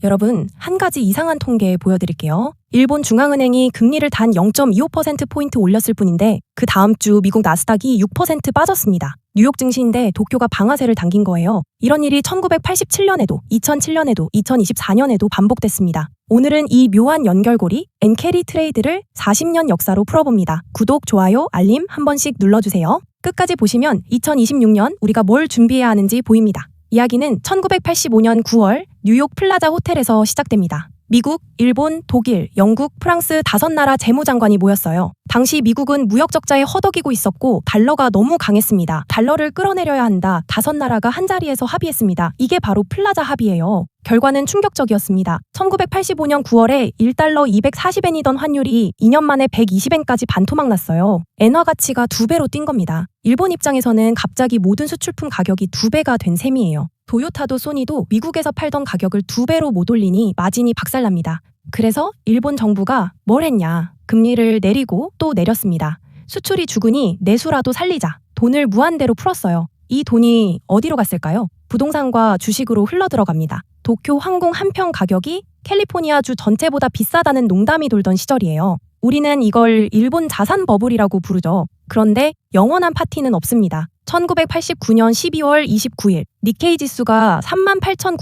여러분, 한 가지 이상한 통계 보여드릴게요. 일본 중앙은행이 금리를 단 0.25%포인트 올렸을 뿐인데 그 다음 주 미국 나스닥이 6% 빠졌습니다. 뉴욕 증시인데 도쿄가 방아쇠를 당긴 거예요. 이런 일이 1987년에도, 2007년에도, 2024년에도 반복됐습니다. 오늘은 이 묘한 연결고리 엔캐리 트레이드를 40년 역사로 풀어봅니다. 구독, 좋아요, 알림 한 번씩 눌러주세요. 끝까지 보시면 2026년 우리가 뭘 준비해야 하는지 보입니다. 이야기는 1985년 9월 뉴욕 플라자 호텔에서 시작됩니다. 미국, 일본, 독일, 영국, 프랑스 5나라 재무장관이 모였어요. 당시 미국은 무역 적자에 허덕이고 있었고 달러가 너무 강했습니다. 달러를 끌어내려야 한다. 5나라가 한자리에서 합의했습니다. 이게 바로 플라자 합의예요. 결과는 충격적이었습니다. 1985년 9월에 1달러 240엔이던 환율이 2년 만에 120엔까지 반토막 났어요. 엔화 가치가 2배로 뛴 겁니다. 일본 입장에서는 갑자기 모든 수출품 가격이 2배가 된 셈이에요. 도요타도 소니도 미국에서 팔던 가격을 2배로 못 올리니 마진이 박살납니다. 그래서 일본 정부가 뭘 했냐? 금리를 내리고 또 내렸습니다. 수출이 죽으니 내수라도 살리자. 돈을 무한대로 풀었어요. 이 돈이 어디로 갔을까요? 부동산과 주식으로 흘러들어갑니다. 도쿄 항공 한 평 가격이 캘리포니아주 전체보다 비싸다는 농담이 돌던 시절이에요. 우리는 이걸 일본 자산 버블이라고 부르죠. 그런데 영원한 파티는 없습니다. 1989년 12월 29일 니케이 지수가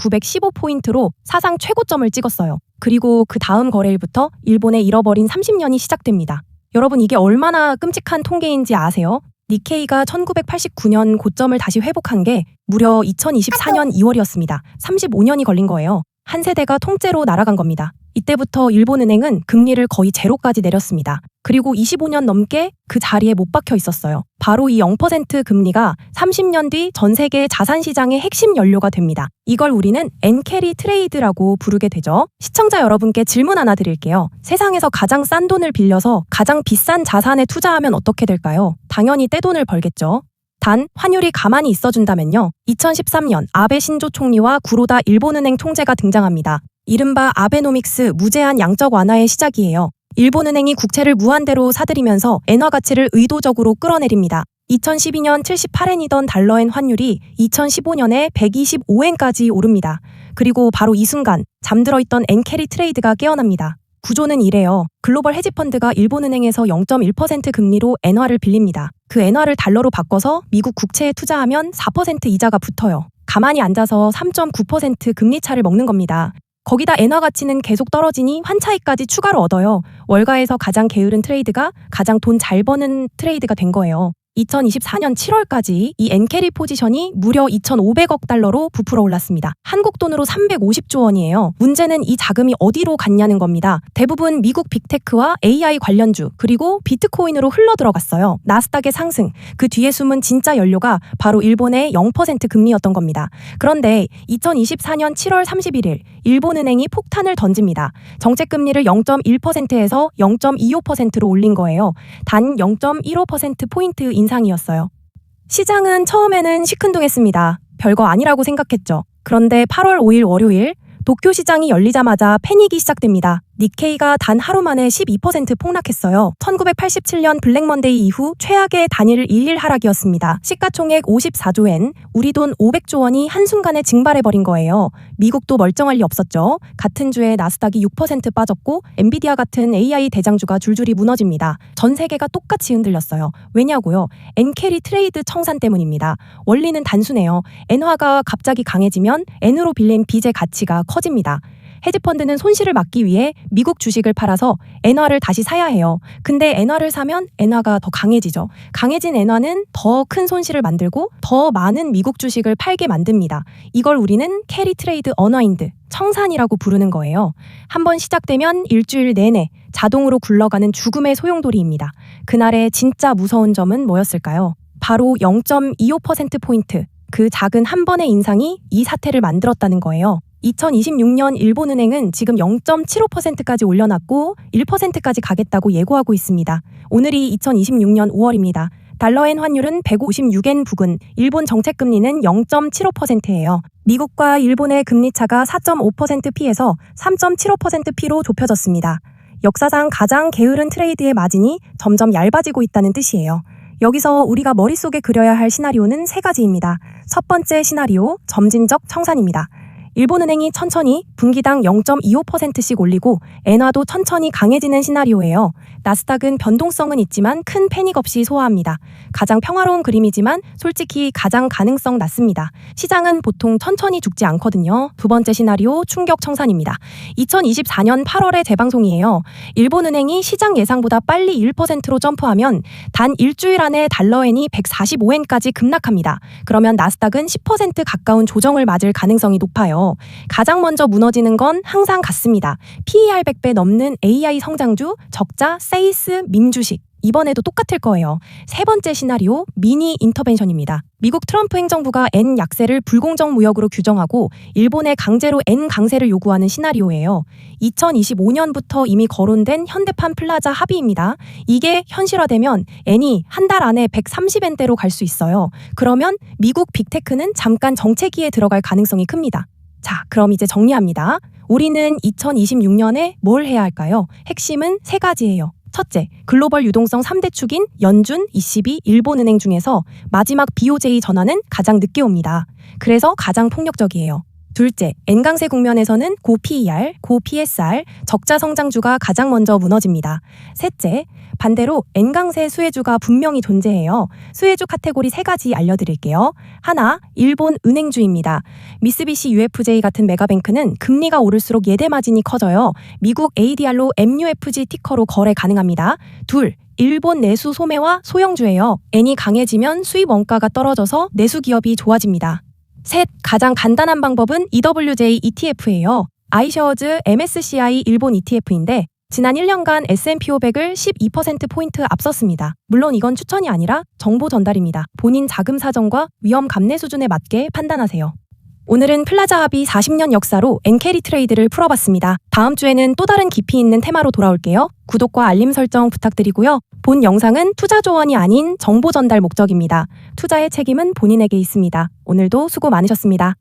38,915포인트로 사상 최고점을 찍었어요. 그리고 그 다음 거래일부터 일본의 잃어버린 30년이 시작됩니다. 여러분, 이게 얼마나 끔찍한 통계인지 아세요? 니케이가 1989년 고점을 다시 회복한 게 무려 2024년 2월이었습니다. 35년이 걸린 거예요. 한 세대가 통째로 날아간 겁니다. 이때부터 일본은행은 금리를 거의 제로까지 내렸습니다. 그리고 25년 넘게 그 자리에 못 박혀 있었어요. 바로 이 0% 금리가 30년 뒤 전 세계 자산시장의 핵심 연료가 됩니다. 이걸 우리는 엔캐리 트레이드라고 부르게 되죠. 시청자 여러분께 질문 하나 드릴게요. 세상에서 가장 싼 돈을 빌려서 가장 비싼 자산에 투자하면 어떻게 될까요? 당연히 떼돈을 벌겠죠. 단, 환율이 가만히 있어준다면요. 2013년 아베 신조 총리와 구로다 일본은행 총재가 등장합니다. 이른바 아베노믹스 무제한 양적 완화의 시작이에요. 일본은행이 국채를 무한대로 사들이면서 엔화 가치를 의도적으로 끌어내립니다. 2012년 78엔이던 달러엔 환율이 2015년에 125엔까지 오릅니다. 그리고 바로 이 순간 잠들어 있던 엔캐리 트레이드가 깨어납니다. 구조는 이래요. 글로벌 헤지펀드가 일본은행에서 0.1% 금리로 엔화를 빌립니다. 그 엔화를 달러로 바꿔서 미국 국채에 투자하면 4% 이자가 붙어요. 가만히 앉아서 3.9% 금리 차를 먹는 겁니다. 거기다 엔화 가치는 계속 떨어지니 환차익까지 추가로 얻어요. 월가에서 가장 게으른 트레이드가 가장 돈 잘 버는 트레이드가 된 거예요. 2024년 7월까지 이 엔캐리 포지션이 무려 2,500억 달러로 부풀어 올랐습니다. 한국 돈으로 350조 원이에요. 문제는 이 자금이 어디로 갔냐는 겁니다. 대부분 미국 빅테크와 AI 관련주 그리고 비트코인으로 흘러들어갔어요. 나스닥의 상승, 그 뒤에 숨은 진짜 연료가 바로 일본의 0% 금리였던 겁니다. 그런데 2024년 7월 31일 일본은행이 폭탄을 던집니다. 정책금리를 0.1%에서 0.25%로 올린 거예요. 단 0.15%포인트 인상이었어요. 시장은 처음에는 시큰둥했습니다. 별거 아니라고 생각했죠. 그런데 8월 5일 월요일 도쿄 시장이 열리자마자 패닉이 시작됩니다. 니케이가 단 하루 만에 12% 폭락했어요. 1987년 블랙먼데이 이후 최악의 단일 일일 하락이었습니다. 시가총액 54조엔, 우리 돈 500조 원이 한순간에 증발해버린 거예요. 미국도 멀쩡할 리 없었죠. 같은 주에 나스닥이 6% 빠졌고 엔비디아 같은 AI 대장주가 줄줄이 무너집니다. 전 세계가 똑같이 흔들렸어요. 왜냐고요? 엔캐리 트레이드 청산 때문입니다. 원리는 단순해요. 엔화가 갑자기 강해지면 엔으로 빌린 빚의 가치가 커집니다. 헤지펀드는 손실을 막기 위해 미국 주식을 팔아서 엔화를 다시 사야 해요. 근데 엔화를 사면 엔화가 더 강해지죠. 강해진 엔화는 더 큰 손실을 만들고 더 많은 미국 주식을 팔게 만듭니다. 이걸 우리는 캐리 트레이드 언와인드, 청산이라고 부르는 거예요. 한번 시작되면 일주일 내내 자동으로 굴러가는 죽음의 소용돌이입니다. 그날의 진짜 무서운 점은 뭐였을까요? 바로 0.25%포인트, 그 작은 한 번의 인상이 이 사태를 만들었다는 거예요. 2026년 일본은행은 지금 0.75%까지 올려놨고 1%까지 가겠다고 예고하고 있습니다. 오늘이 2026년 5월입니다. 달러엔 환율은 156엔 부근, 일본 정책금리는 0.75%예요. 미국과 일본의 금리차가 4.5%P에서 3.75%P로 좁혀졌습니다. 역사상 가장 게으른 트레이드의 마진이 점점 얇아지고 있다는 뜻이에요. 여기서 우리가 머릿속에 그려야 할 시나리오는 3가지입니다. 첫 번째 시나리오, 점진적 청산입니다. 일본은행이 천천히 분기당 0.25%씩 올리고 엔화도 천천히 강해지는 시나리오예요. 나스닥은 변동성은 있지만 큰 패닉 없이 소화합니다. 가장 평화로운 그림이지만 솔직히 가장 가능성 낮습니다. 시장은 보통 천천히 죽지 않거든요. 두 번째 시나리오 충격 청산입니다. 2024년 8월에 재방송이에요. 일본은행이 시장 예상보다 빨리 1%로 점프하면 단 일주일 안에 달러엔이 145엔까지 급락합니다. 그러면 나스닥은 10% 가까운 조정을 맞을 가능성이 높아요. 가장 먼저 무너지는 건 항상 같습니다. PER 100배 넘는 AI 성장주, 적자, 세이스, 밈주식. 이번에도 똑같을 거예요. 세 번째 시나리오, 미니 인터벤션입니다. 미국 트럼프 행정부가 엔 약세를 불공정 무역으로 규정하고 일본에 강제로 엔 강세를 요구하는 시나리오예요. 2025년부터 이미 거론된 현대판 플라자 합의입니다. 이게 현실화되면 엔이 한 달 안에 130엔대로 갈 수 있어요. 그러면 미국 빅테크는 잠깐 정체기에 들어갈 가능성이 큽니다. 자, 그럼 이제 정리합니다. 우리는 2026년에 뭘 해야 할까요? 핵심은 세 가지예요. 첫째, 글로벌 유동성 3대 축인 연준, ECB, 일본은행 중에서 마지막 BOJ 전환은 가장 늦게 옵니다. 그래서 가장 폭력적이에요. 둘째, N강세 국면에서는 고 PER, 고 PSR, 적자 성장주가 가장 먼저 무너집니다. 셋째, 반대로 N강세 수혜주가 분명히 존재해요. 수혜주 카테고리 세 가지 알려드릴게요. 하나, 일본 은행주입니다. 미쓰비시 UFJ 같은 메가뱅크는 금리가 오를수록 예대 마진이 커져요. 미국 ADR로 MUFG 티커로 거래 가능합니다. 둘, 일본 내수 소매와 소형주예요. N이 강해지면 수입 원가가 떨어져서 내수 기업이 좋아집니다. 셋, 가장 간단한 방법은 EWJ ETF예요. 아이셔어즈 MSCI 일본 ETF인데 지난 1년간 S&P 500을 12%포인트 앞섰습니다. 물론 이건 추천이 아니라 정보 전달입니다. 본인 자금 사정과 위험 감내 수준에 맞게 판단하세요. 오늘은 플라자 합의 40년 역사로 엔캐리 트레이드를 풀어봤습니다. 다음 주에는 또 다른 깊이 있는 테마로 돌아올게요. 구독과 알림 설정 부탁드리고요. 본 영상은 투자 조언이 아닌 정보 전달 목적입니다. 투자의 책임은 본인에게 있습니다. 오늘도 수고 많으셨습니다.